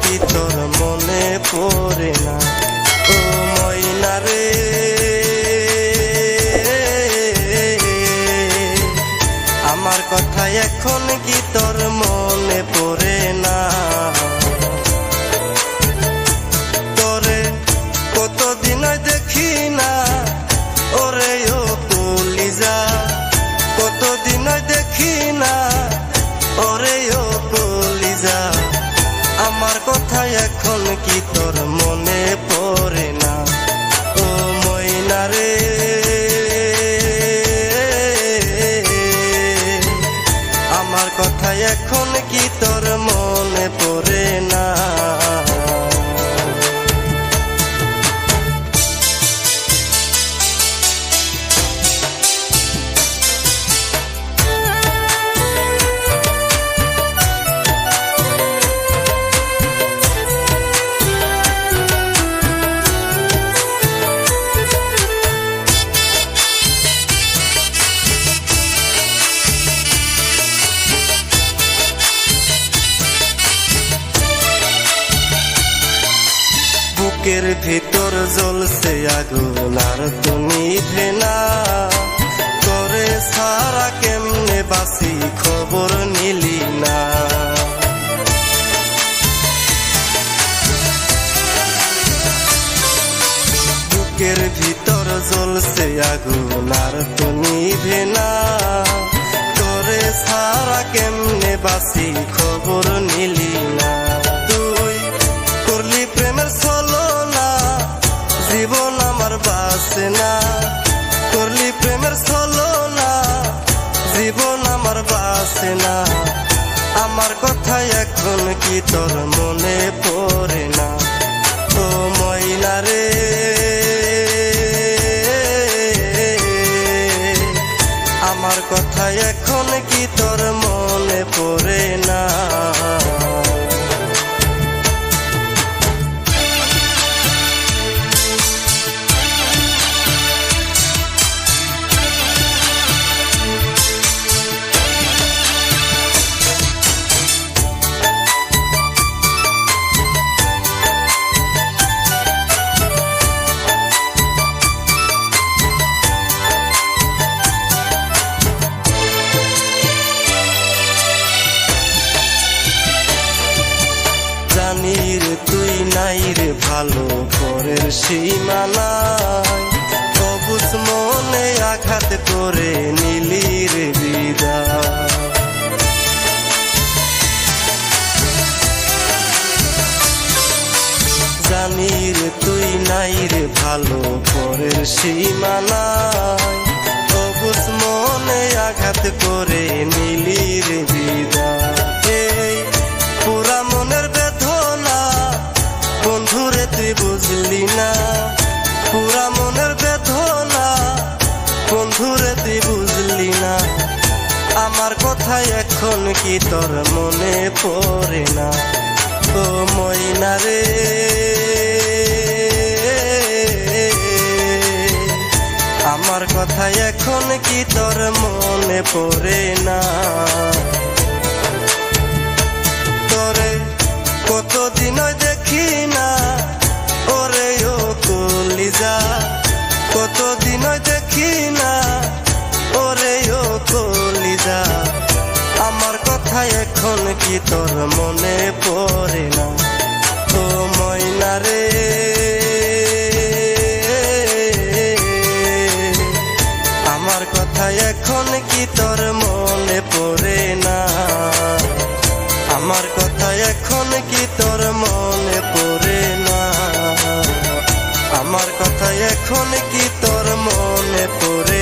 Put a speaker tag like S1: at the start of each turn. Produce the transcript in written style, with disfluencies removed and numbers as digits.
S1: কি তোর মনে পড়ে না? ও ময়না রে, আমার কথা এখন কি তোর মনে পড়ে না? তোরে কতদিন দেখি না, ওরে ও কলিজা, কতদিন দেখি না, ওরে ও কলিজা, আমার কথা এখন কি তোর মনে পড়ে না? ও ময়না রে, আমার কথা এখন কি তোর মনে পড়ে না? বুকের ভিতর জ্বলছে আগুন আর তো নিভে না, তোরে সারা কেমনে বাসি খবর নিলি না। বুকের ভিতর জ্বলছে আগুন আর তো নিভে না, তোরে সারা কেমনে বাসি খবর নিলি না। তুই করলি প্রেমের ছলনা, জীবন আমার বাসে না, করলি প্রেমের ছলনা, জীবন আমার বাসে না, আমার কথা এখন কি তোর মনে পড়ে না? ও ময়না রে, আমার কথা এখন কি তোর মনে পড়ে না? জানি রে তুই নাই রে ভালো পরের সীমানায়, অবুঝ মনে আঘাত করে নিলি রে বিদায়। জানি রে তুই নাই রে ভালো পরের সীমানায়, অবুঝ মনে আঘাত করে নিলি রে বিদায়। এই পুরা মনের বেদনা বন্ধুরে তুই বুঝলি না, পুরা মনের বেদনা বন্ধুরে তুই বুঝলি না, আমার কথা এখন কি তোর মনে পড়ে না? ও ময়না রে, আমার কথা এখন কি তোর মনে পড়ে না? তোরে কতদিন দেখি না, ওরে ও কলিজা, কতদিন দেখি না, ওরে ও কলিজা, আমার কথা এখন কি তোর মনে পড়ে না? ও ময়না রে, আমার কথা এখন কি তোর মনে পড়ে না? আমার কথা এখন কি তোর মনে পড়ে না? আমার কথা এখন কি তোর মনে পড়ে